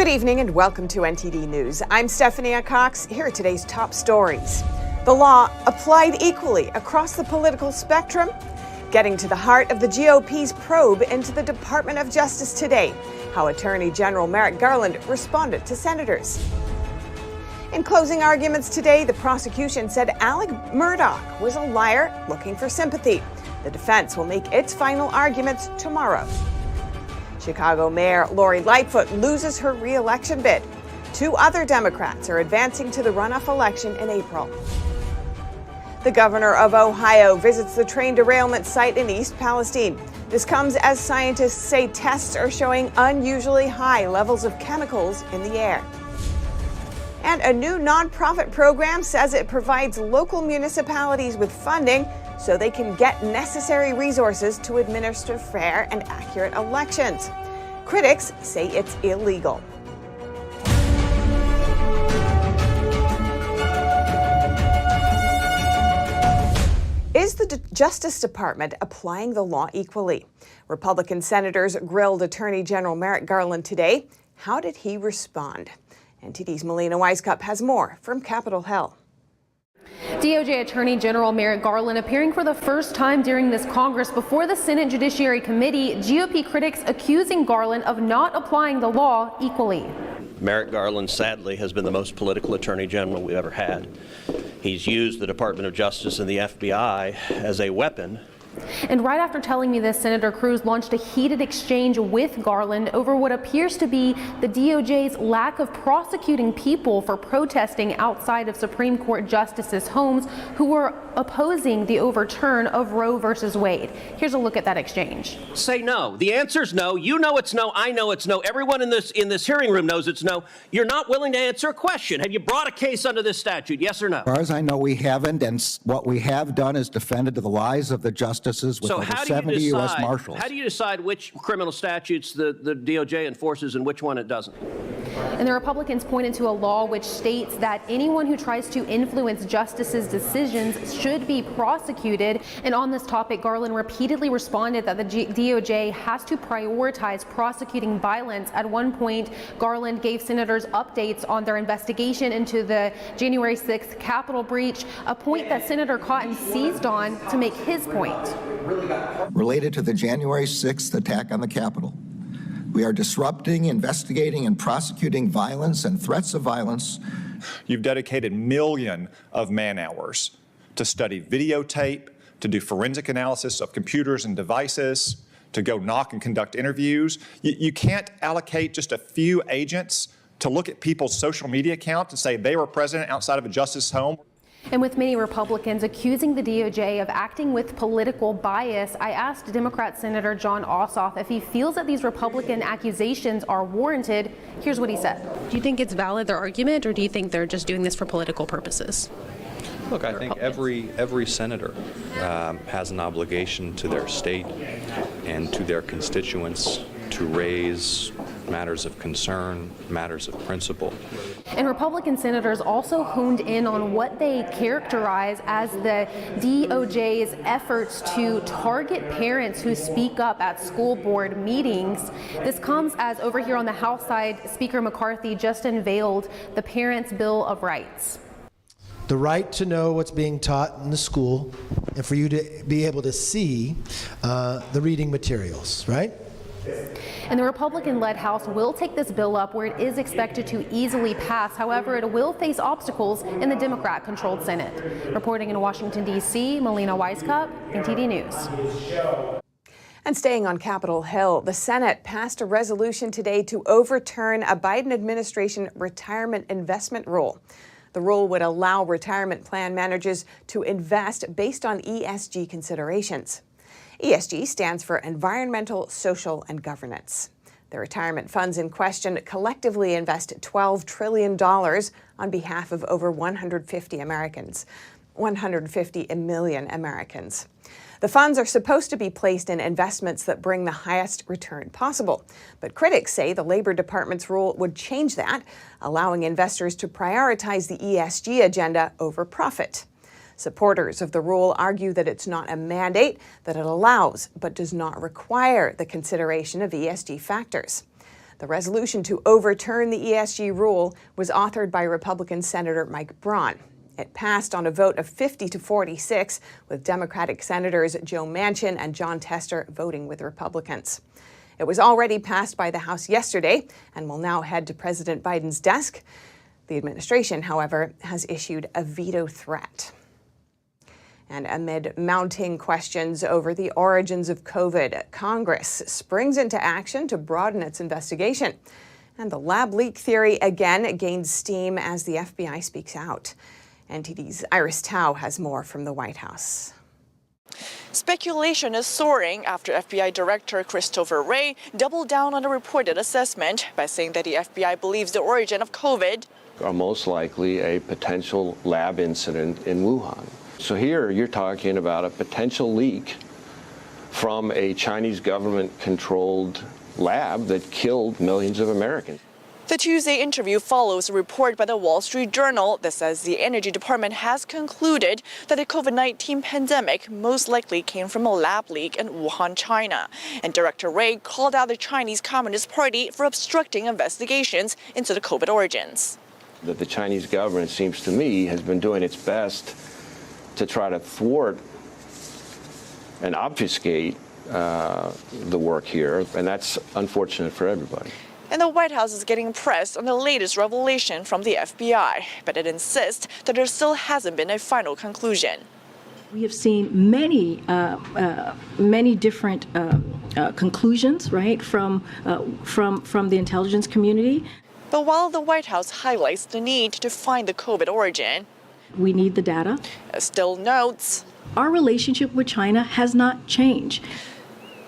Good evening and welcome to NTD News. I'm Stephanie Cox. Here are today's top stories. The law applied equally across the political spectrum. Getting to the heart of the GOP's probe into the Department of Justice today. How Attorney General Merrick Garland responded to senators. In closing arguments today, the prosecution said Alec Murdaugh was a liar looking for sympathy. The defense will make its final arguments tomorrow. Chicago Mayor Lori Lightfoot loses her re-election bid. Two other Democrats are advancing to the runoff election in April. The governor of Ohio visits the train derailment site in East Palestine. This comes as scientists say tests are showing unusually high levels of chemicals in the air. And a new nonprofit program says it provides local municipalities with funding so they can get necessary resources to administer fair and accurate elections. Critics say it's illegal. Is the Justice Department applying the law equally? Republican senators grilled Attorney General Merrick Garland today. How did he respond? NTD's Melina Weiskup has more from Capitol Hill. DOJ Attorney General Merrick Garland appearing for the first time during this Congress before the Senate Judiciary Committee. GOP critics accusing Garland of not applying the law equally. Merrick Garland, sadly, has been the most political attorney general we've ever had. He's used the Department of Justice and the FBI as a weapon. And right after telling me this, Senator Cruz launched a heated exchange with Garland over what appears to be the DOJ's lack of prosecuting people for protesting outside of Supreme Court justices' homes who were opposing the overturn of Roe versus Wade. Here's a look at that exchange. Say no. The answer's no. You know it's no. I know it's no. Everyone in this hearing room knows it's no. You're not willing to answer a question. Have you brought a case under this statute? Yes or no? As far as I know, we haven't, and what we have done is defended the lies of the justices with over 70 U.S. Marshals. How do you decide which criminal statutes the DOJ enforces and which one it doesn't? And the Republicans pointed to a law which states that anyone who tries to influence justices' decisions should be prosecuted. And on this topic, Garland repeatedly responded that the DOJ has to prioritize prosecuting violence. At one point, Garland gave senators updates on their investigation into the January 6th Capitol breach, a point that Senator Cotton seized on to make his point. Related to the January 6th attack on the Capitol, we are disrupting, investigating, and prosecuting violence and threats of violence. You've dedicated millions of man-hours to study videotape, to do forensic analysis of computers and devices, to go knock and conduct interviews. You can't allocate just a few agents to look at people's social media accounts and say they were present outside of a justice's home. And with many Republicans accusing the DOJ of acting with political bias, I asked Democrat Senator Jon Ossoff if he feels that these Republican accusations are warranted. Here's what he said. Do you think it's valid, their argument, or do you think they're just doing this for political purposes? Look, I think every senator has an obligation to their state and to their constituents to raise matters of concern, matters of principle. And Republican senators also honed in on what they characterize as the DOJ's efforts to target parents who speak up at school board meetings. This comes as over here on the House side, Speaker McCarthy just unveiled the Parents' Bill of Rights. The right to know what's being taught in the school and for you to be able to see the reading materials, right? And the Republican-led House will take this bill up where it is expected to easily pass. However, it will face obstacles in the Democrat-controlled Senate. Reporting in Washington, D.C., Melina Weiskup, NTD News. And staying on Capitol Hill, the Senate passed a resolution today to overturn a Biden administration retirement investment rule. The rule would allow retirement plan managers to invest based on ESG considerations. ESG stands for Environmental, Social, and Governance. The retirement funds in question collectively invest $12 trillion on behalf of over 150 million Americans. The funds are supposed to be placed in investments that bring the highest return possible. But critics say the Labor Department's rule would change that, allowing investors to prioritize the ESG agenda over profit. Supporters of the rule argue that it's not a mandate, that it allows but does not require the consideration of ESG factors. The resolution to overturn the ESG rule was authored by Republican Senator Mike Braun. It passed on a vote of 50 to 46, with Democratic Senators Joe Manchin and John Tester voting with Republicans. It was already passed by the House yesterday and will now head to President Biden's desk. The administration, however, has issued a veto threat. And amid mounting questions over the origins of COVID, Congress springs into action to broaden its investigation. And the lab leak theory again gains steam as the FBI speaks out. NTD's Iris Tao has more from the White House. Speculation is soaring after FBI Director Christopher Wray doubled down on a reported assessment by saying that the FBI believes the origin of COVID are most likely a potential lab incident in Wuhan. So here you're talking about a potential leak from a Chinese government-controlled lab that killed millions of Americans. The Tuesday interview follows a report by the Wall Street Journal that says the Energy Department has concluded that the COVID-19 pandemic most likely came from a lab leak in Wuhan, China. And Director Wray called out the Chinese Communist Party for obstructing investigations into the COVID origins. That the Chinese government, seems to me, has been doing its best to try to thwart and obfuscate the work here, and that's unfortunate for everybody. And the White House is getting pressed on the latest revelation from the FBI, but it insists that there still hasn't been a final conclusion. We have seen many different conclusions, right, from the intelligence community. But while the White House highlights the need to find the COVID origin, we need the data. Still notes, our relationship with China has not changed.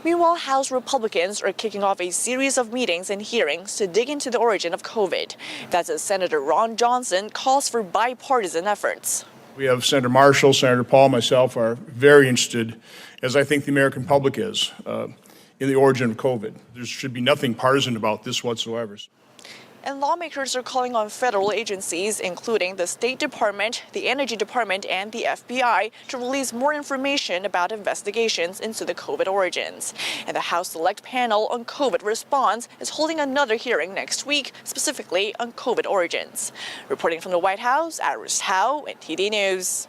Meanwhile, House Republicans are kicking off a series of meetings and hearings to dig into the origin of COVID. That's as Senator Ron Johnson calls for bipartisan efforts. We have Senator Marshall, Senator Paul, myself are very interested, as I think the American public is, in the origin of COVID. There should be nothing partisan about this whatsoever. And lawmakers are calling on federal agencies, including the State Department, the Energy Department, and the FBI, to release more information about investigations into the COVID origins. And the House Select Panel on COVID Response is holding another hearing next week, specifically on COVID origins. Reporting from the White House, Iris Tao, NTD News.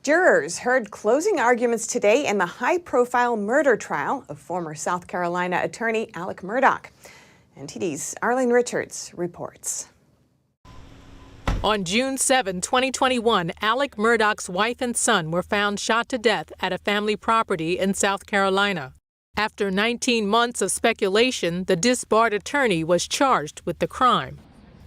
Jurors heard closing arguments today in the high-profile murder trial of former South Carolina attorney Alec Murdaugh. NTD's Arlene Richards reports. On June 7, 2021, Alec Murdaugh's wife and son were found shot to death at a family property in South Carolina. After 19 months of speculation, the disbarred attorney was charged with the crime.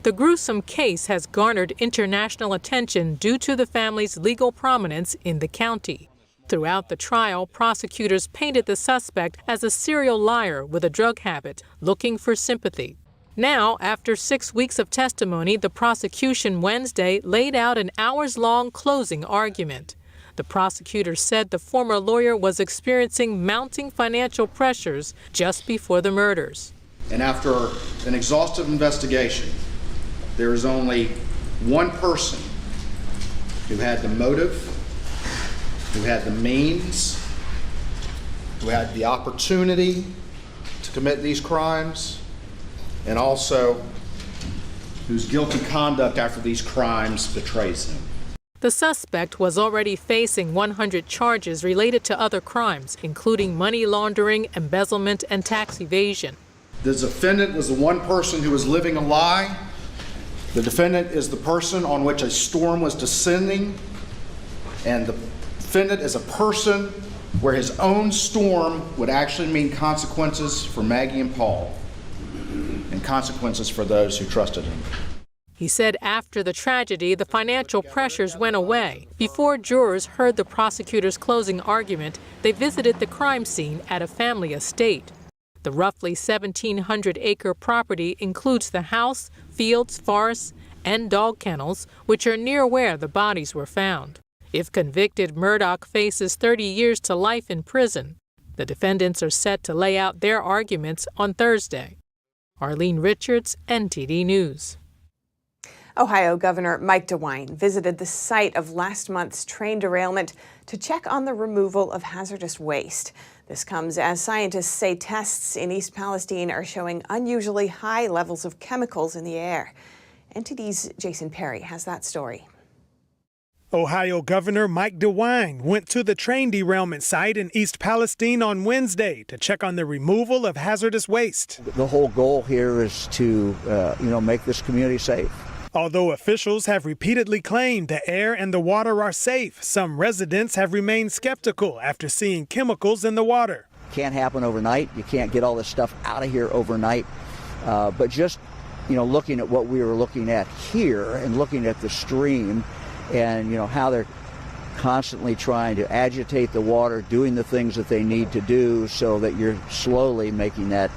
The gruesome case has garnered international attention due to the family's legal prominence in the county. Throughout the trial, prosecutors painted the suspect as a serial liar with a drug habit, looking for sympathy. Now, after 6 weeks of testimony, the prosecution Wednesday laid out an hours-long closing argument. The prosecutor said the former lawyer was experiencing mounting financial pressures just before the murders. And after an exhaustive investigation, there is only one person who had the motive, who had the means, who had the opportunity to commit these crimes, and also whose guilty conduct after these crimes betrays him. The suspect was already facing 100 charges related to other crimes, including money laundering, embezzlement, and tax evasion. The defendant was the one person who was living a lie. The defendant is the person on which a storm was descending, and the defendant is a person where his own storm would actually mean consequences for Maggie and Paul and consequences for those who trusted him. He said after the tragedy, the financial pressures went away. Before jurors heard the prosecutor's closing argument, they visited the crime scene at a family estate. The roughly 1,700-acre property includes the house, fields, forests, and dog kennels, which are near where the bodies were found. If convicted, Murdaugh faces 30 years to life in prison. The defendants are set to lay out their arguments on Thursday. Arlene Richards, NTD News. Ohio Governor Mike DeWine visited the site of last month's train derailment to check on the removal of hazardous waste. This comes as scientists say tests in East Palestine are showing unusually high levels of chemicals in the air. NTD's Jason Perry has that story. Ohio Governor Mike DeWine went to the train derailment site in East Palestine on Wednesday to check on the removal of hazardous waste. The whole goal here is to, make this community safe. Although officials have repeatedly claimed the air and the water are safe, some residents have remained skeptical after seeing chemicals in the water. Can't happen overnight. You can't get all this stuff out of here overnight. But just, looking at what we were looking at here and looking at the stream and, how they're constantly trying to agitate the water, doing the things that they need to do so that you're slowly making that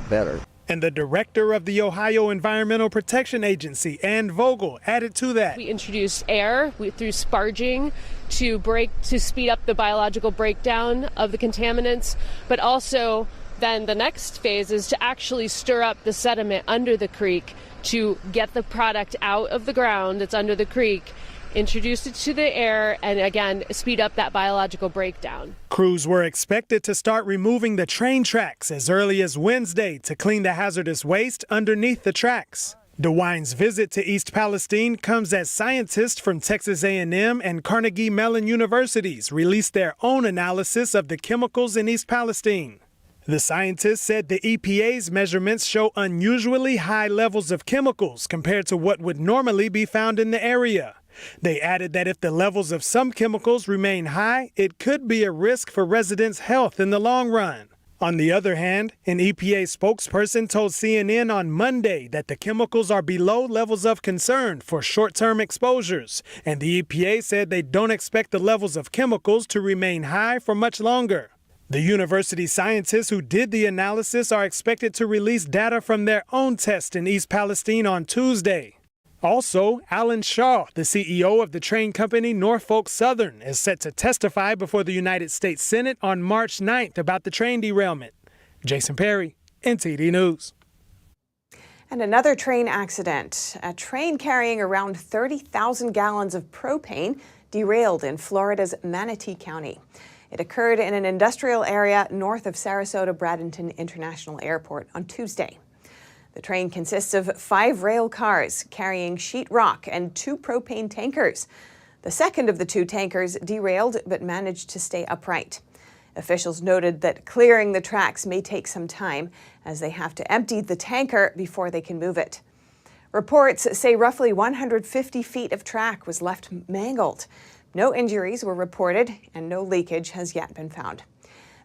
better. And the director of the Ohio Environmental Protection Agency, Ann Vogel, added to that. We introduced air through sparging to speed up the biological breakdown of the contaminants, but also then the next phase is to actually stir up the sediment under the creek to get the product out of the ground that's under the creek, introduce it to the air, and again, speed up that biological breakdown. Crews were expected to start removing the train tracks as early as Wednesday to clean the hazardous waste underneath the tracks. DeWine's visit to East Palestine comes as scientists from Texas A&M and Carnegie Mellon universities released their own analysis of the chemicals in East Palestine. The scientists said the EPA's measurements show unusually high levels of chemicals compared to what would normally be found in the area. They added that if the levels of some chemicals remain high, it could be a risk for residents' health in the long run. On the other hand, an EPA spokesperson told CNN on Monday that the chemicals are below levels of concern for short-term exposures, and the EPA said they don't expect the levels of chemicals to remain high for much longer. The university scientists who did the analysis are expected to release data from their own test in East Palestine on Tuesday. Also, Alan Shaw, the CEO of the train company Norfolk Southern, is set to testify before the United States Senate on March 9th about the train derailment. Jason Perry, NTD News. And another train accident. A train carrying around 30,000 gallons of propane derailed in Florida's Manatee County. It occurred in an industrial area north of Sarasota-Bradenton International Airport on Tuesday. The train consists of 5 rail cars carrying sheet rock and 2 propane tankers. The second of the 2 tankers derailed but managed to stay upright. Officials noted that clearing the tracks may take some time as they have to empty the tanker before they can move it. Reports say roughly 150 feet of track was left mangled. No injuries were reported and no leakage has yet been found.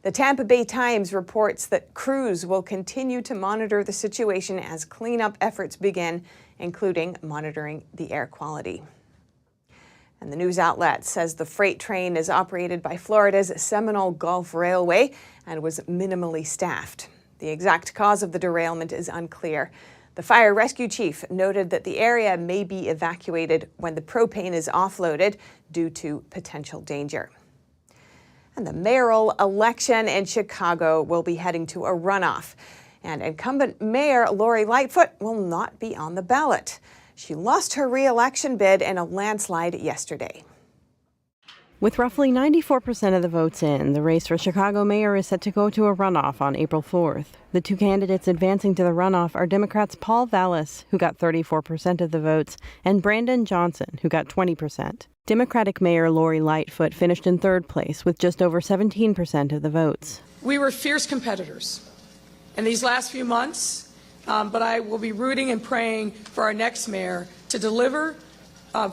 The Tampa Bay Times reports that crews will continue to monitor the situation as cleanup efforts begin, including monitoring the air quality. And the news outlet says the freight train is operated by Florida's Seminole Gulf Railway and was minimally staffed. The exact cause of the derailment is unclear. The fire rescue chief noted that the area may be evacuated when the propane is offloaded due to potential danger. And the mayoral election in Chicago will be heading to a runoff. And incumbent Mayor Lori Lightfoot will not be on the ballot. She lost her re-election bid in a landslide yesterday. With roughly 94% of the votes in, the race for Chicago mayor is set to go to a runoff on April 4th. The 2 candidates advancing to the runoff are Democrats Paul Vallis, who got 34% of the votes, and Brandon Johnson, who got 20%. Democratic Mayor Lori Lightfoot finished in 3rd place with just over 17% of the votes. We were fierce competitors in these last few months, but I will be rooting and praying for our next mayor to deliver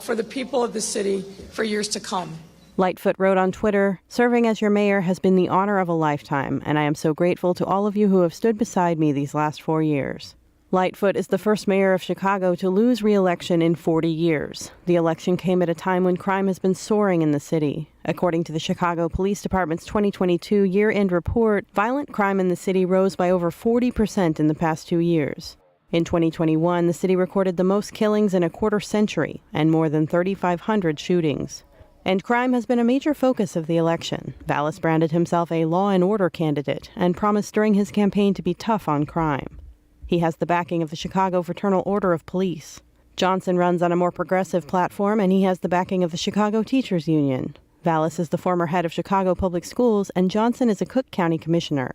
for the people of the city for years to come. Lightfoot wrote on Twitter, "Serving as your mayor has been the honor of a lifetime, and I am so grateful to all of you who have stood beside me these last 4 years." Lightfoot is the first mayor of Chicago to lose re-election in 40 years. The election came at a time when crime has been soaring in the city. According to the Chicago Police Department's 2022 year-end report, violent crime in the city rose by over 40% in the past 2 years. In 2021, the city recorded the most killings in a quarter century and more than 3,500 shootings. And crime has been a major focus of the election. Vallis branded himself a law and order candidate and promised during his campaign to be tough on crime. He has the backing of the Chicago Fraternal Order of Police. Johnson runs on a more progressive platform, and he has the backing of the Chicago Teachers Union. Vallis is the former head of Chicago Public Schools, and Johnson is a Cook County commissioner.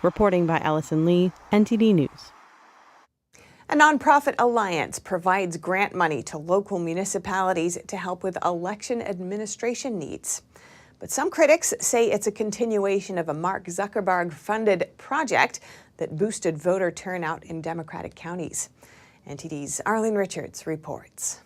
Reporting by Allison Lee, NTD News. A nonprofit alliance provides grant money to local municipalities to help with election administration needs. But some critics say it's a continuation of a Mark Zuckerberg-funded project that boosted voter turnout in Democratic counties. NTD's Arlene Richards reports.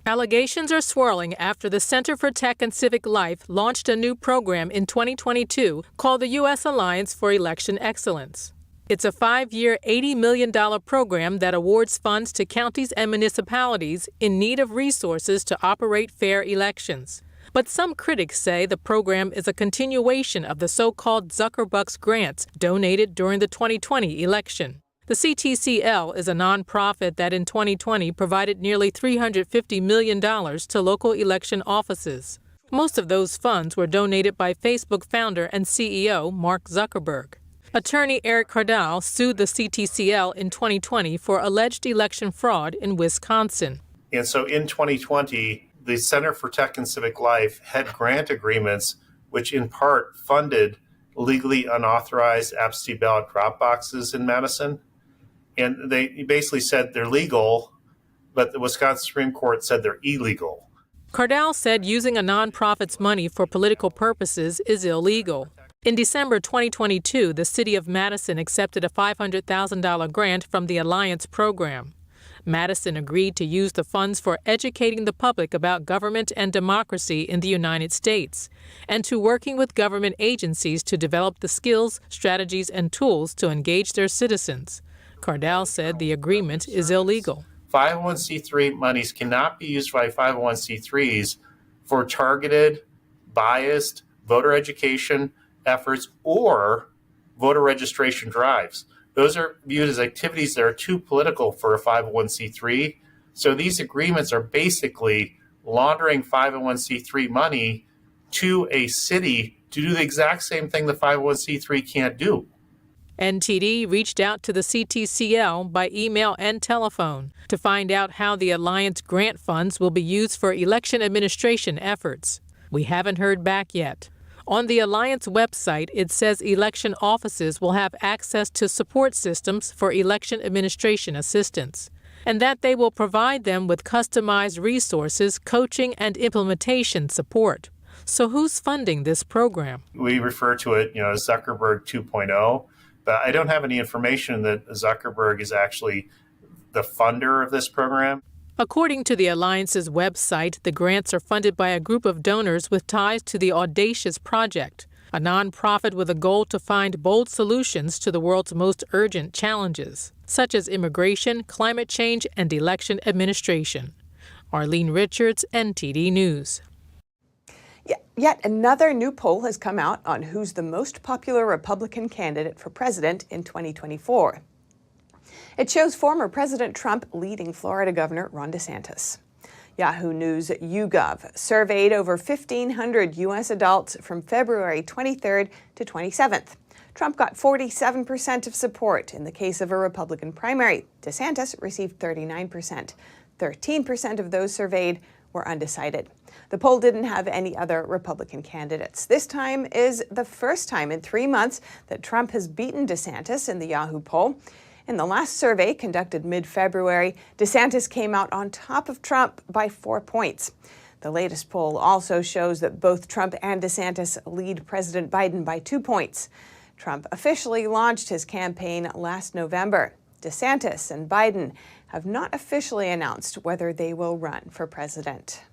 Allegations are swirling after the Center for Tech and Civic Life launched a new program in 2022 called the U.S. Alliance for Election Excellence. It's a 5-year, $80 million program that awards funds to counties and municipalities in need of resources to operate fair elections. But some critics say the program is a continuation of the so-called Zuckerbucks grants donated during the 2020 election. The CTCL is a nonprofit that in 2020 provided nearly $350 million to local election offices. Most of those funds were donated by Facebook founder and CEO Mark Zuckerberg. Attorney Eric Cardall sued the CTCL in 2020 for alleged election fraud in Wisconsin. And so in 2020, the Center for Tech and Civic Life had grant agreements which in part funded legally unauthorized absentee ballot drop boxes in Madison. And they basically said they're legal, but the Wisconsin Supreme Court said they're illegal. Cardall said using a nonprofit's money for political purposes is illegal. In December 2022, the city of Madison accepted a $500,000 grant from the Alliance program. Madison agreed to use the funds for educating the public about government and democracy in the United States, and to working with government agencies to develop the skills, strategies, and tools to engage their citizens. Cardall said the agreement is illegal. 501c3 monies cannot be used by 501c3s for targeted, biased voter education efforts or voter registration drives. Those are viewed as activities that are too political for a 501c3. So these agreements are basically laundering 501c3 money to a city to do the exact same thing the 501c3 can't do. NTD reached out to the CTCL by email and telephone to find out how the Alliance grant funds will be used for election administration efforts. We haven't heard back yet. On the Alliance website, it says election offices will have access to support systems for election administration assistance, and that they will provide them with customized resources, coaching, and implementation support. So who's funding this program? We refer to it, as Zuckerberg 2.0, but I don't have any information that Zuckerberg is actually the funder of this program. According to the Alliance's website, the grants are funded by a group of donors with ties to the Audacious Project, a nonprofit with a goal to find bold solutions to the world's most urgent challenges, such as immigration, climate change, and election administration. Arlene Richards, NTD News. Yet another new poll has come out on who's the most popular Republican candidate for president in 2024. It shows former President Trump leading Florida Governor Ron DeSantis. Yahoo News YouGov surveyed over 1,500 U.S. adults from February 23rd to 27th. Trump got 47% of support in the case of a Republican primary. DeSantis received 39%. 13% of those surveyed were undecided. The poll didn't have any other Republican candidates. This time is the first time in 3 months that Trump has beaten DeSantis in the Yahoo poll. In the last survey, conducted mid-February, DeSantis came out on top of Trump by 4 points. The latest poll also shows that both Trump and DeSantis lead President Biden by 2 points. Trump officially launched his campaign last November. DeSantis and Biden have not officially announced whether they will run for president.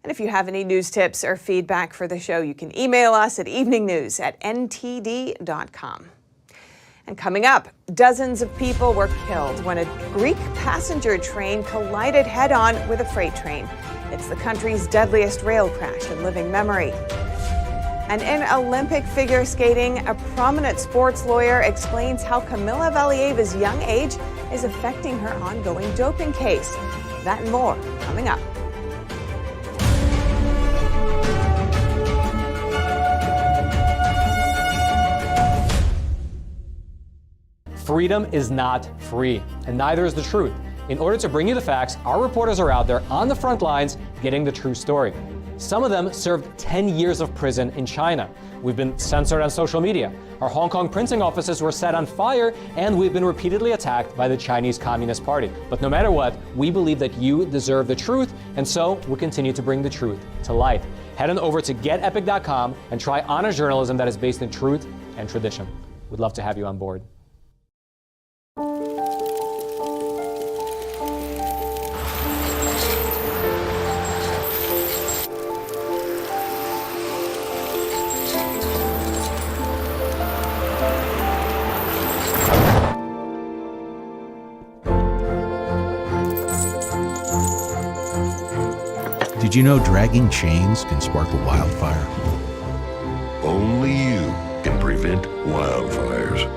And if you have any news tips or feedback for the show, you can email us at eveningnews@ntd.com. And coming up, dozens of people were killed when a Greek passenger train collided head-on with a freight train. It's the country's deadliest rail crash in living memory. And in Olympic figure skating, a prominent sports lawyer explains how Kamila Valieva's young age is affecting her ongoing doping case. That and more coming up. Freedom is not free, and neither is the truth. In order to bring you the facts, our reporters are out there on the front lines getting the true story. Some of them served 10 years of prison in China. We've been censored on social media. Our Hong Kong printing offices were set on fire, and we've been repeatedly attacked by the Chinese Communist Party. But no matter what, we believe that you deserve the truth, and so we continue to bring the truth to light. Head on over to getepic.com and try honest journalism that is based in truth and tradition. We'd love to have you on board. Did you know dragging chains can spark a wildfire? Only you can prevent wildfires.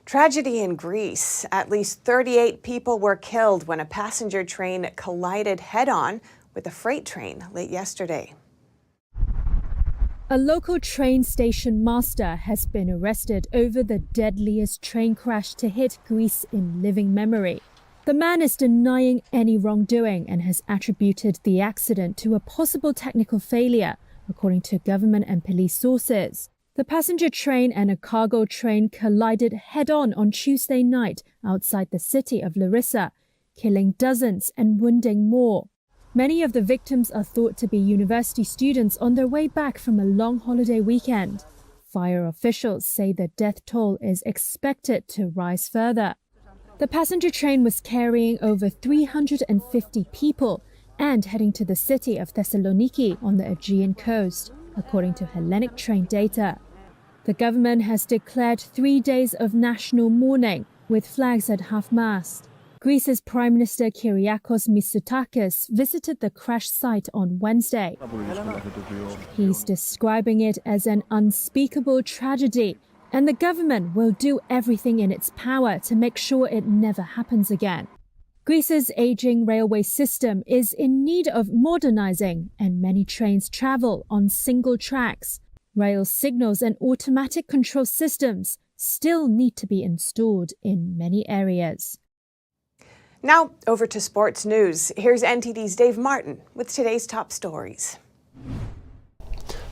Tragedy in Greece. At least 38 people were killed when a passenger train collided head-on with a freight train late yesterday. A local train station master has been arrested over the deadliest train crash to hit Greece in living memory. The man is denying any wrongdoing and has attributed the accident to a possible technical failure, according to government and police sources. The passenger train and a cargo train collided head-on on Tuesday night outside the city of Larissa, killing dozens and wounding more. Many of the victims are thought to be university students on their way back from a long holiday weekend. Fire officials say the death toll is expected to rise further. The passenger train was carrying over 350 people and heading to the city of Thessaloniki on the Aegean coast, according to Hellenic train data. The government has declared 3 days of national mourning with flags at half-mast. Greece's Prime Minister Kyriakos Mitsotakis visited the crash site on Wednesday. He's describing it as an unspeakable tragedy, and the government will do everything in its power to make sure it never happens again. Greece's aging railway system is in need of modernizing, and many trains travel on single tracks. Rail signals and automatic control systems still need to be installed in many areas. Now, over to sports news. Here's NTD's Dave Martin with today's top stories.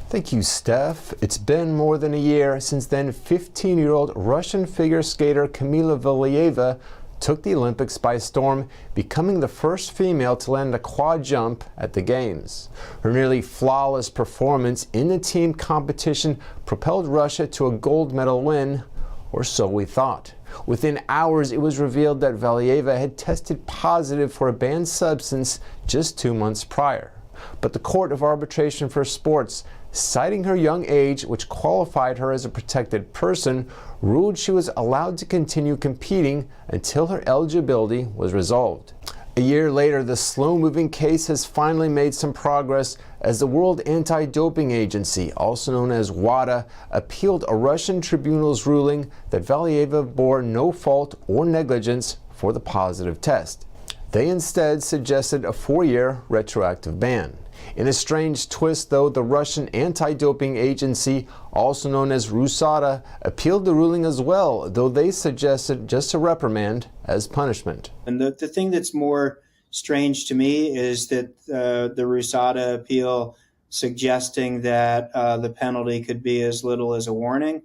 Thank you, Steph. It's been more than a year since then 15-year-old Russian figure skater Kamila Valieva took the Olympics by storm, becoming the first female to land a quad jump at the Games. Her nearly flawless performance in the team competition propelled Russia to a gold medal win, or so we thought. Within hours, it was revealed that Valieva had tested positive for a banned substance just 2 months prior. But the Court of Arbitration for Sports, citing her young age, which qualified her as a protected person, ruled she was allowed to continue competing until her eligibility was resolved. A year later, the slow-moving case has finally made some progress as the World Anti-Doping Agency, also known as WADA, appealed a Russian tribunal's ruling that Valieva bore no fault or negligence for the positive test. They instead suggested a 4-year retroactive ban. In a strange twist, though, the Russian Anti-Doping Agency, also known as RUSADA, appealed the ruling as well, though they suggested just a reprimand as punishment. And the thing that's more strange to me is that the RUSADA appeal suggesting that the penalty could be as little as a warning,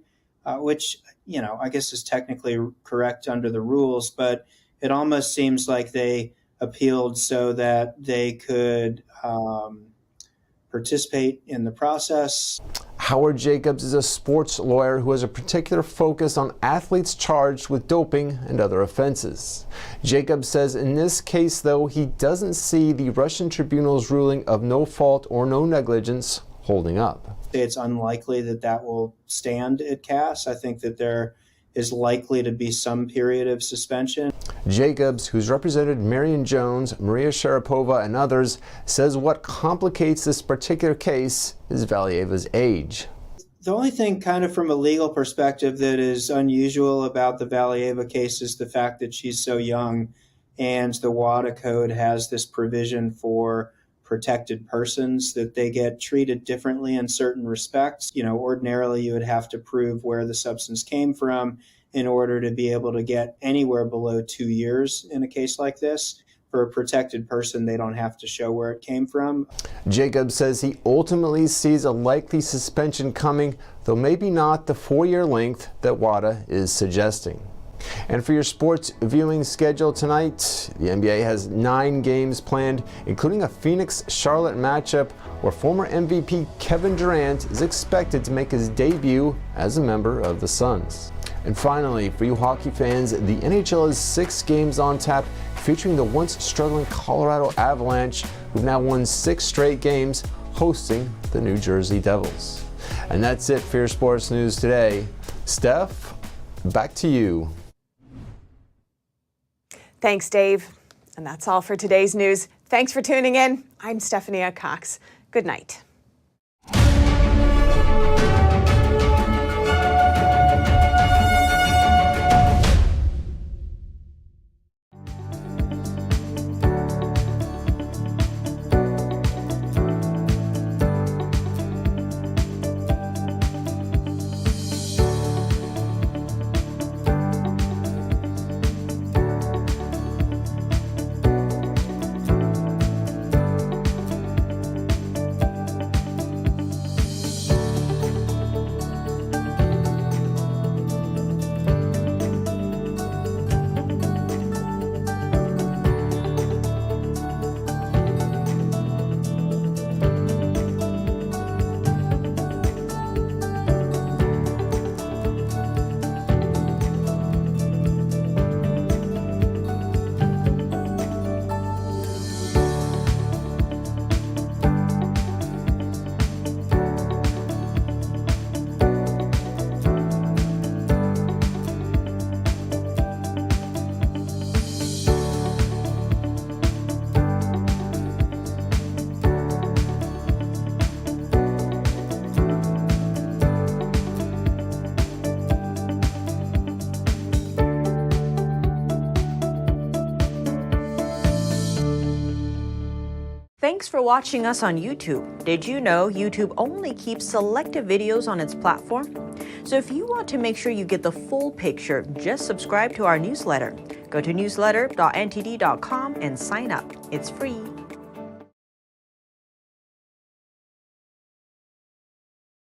which, you know, I guess is technically correct under the rules, but it almost seems like they appealed so that they could participate in the process. Howard Jacobs is a sports lawyer who has a particular focus on athletes charged with doping and other offenses. Jacobs says in this case, though, he doesn't see the Russian tribunal's ruling of no fault or no negligence holding up. It's unlikely that that will stand at CAS. I think that there is likely to be some period of suspension. Jacobs, who's represented Marion Jones, Maria Sharapova, and others, says what complicates this particular case is Valieva's age. The only thing kind of from a legal perspective that is unusual about the Valieva case is the fact that she's so young, and the WADA code has this provision for protected persons, that they get treated differently in certain respects. Ordinarily you would have to prove where the substance came from in order to be able to get anywhere below 2 years in a case like this. For a protected person, they don't have to show where it came from. Jacob says he ultimately sees a likely suspension coming, though maybe not the 4-year length that WADA is suggesting. And for your sports viewing schedule tonight, the NBA has 9 games planned, including a Phoenix-Charlotte matchup where former MVP Kevin Durant is expected to make his debut as a member of the Suns. And finally, for you hockey fans, the NHL has 6 games on tap featuring the once struggling Colorado Avalanche, who've now won 6 straight games, hosting the New Jersey Devils. And that's it for your sports news today. Steph, back to you. Thanks, Dave. And that's all for today's news. Thanks for tuning in. I'm Stephanie Cox. Good night. Thanks for watching us on YouTube. Did you know YouTube only keeps selective videos on its platform? So if you want to make sure you get the full picture, just subscribe to our newsletter. Go to newsletter.ntd.com and sign up. It's free.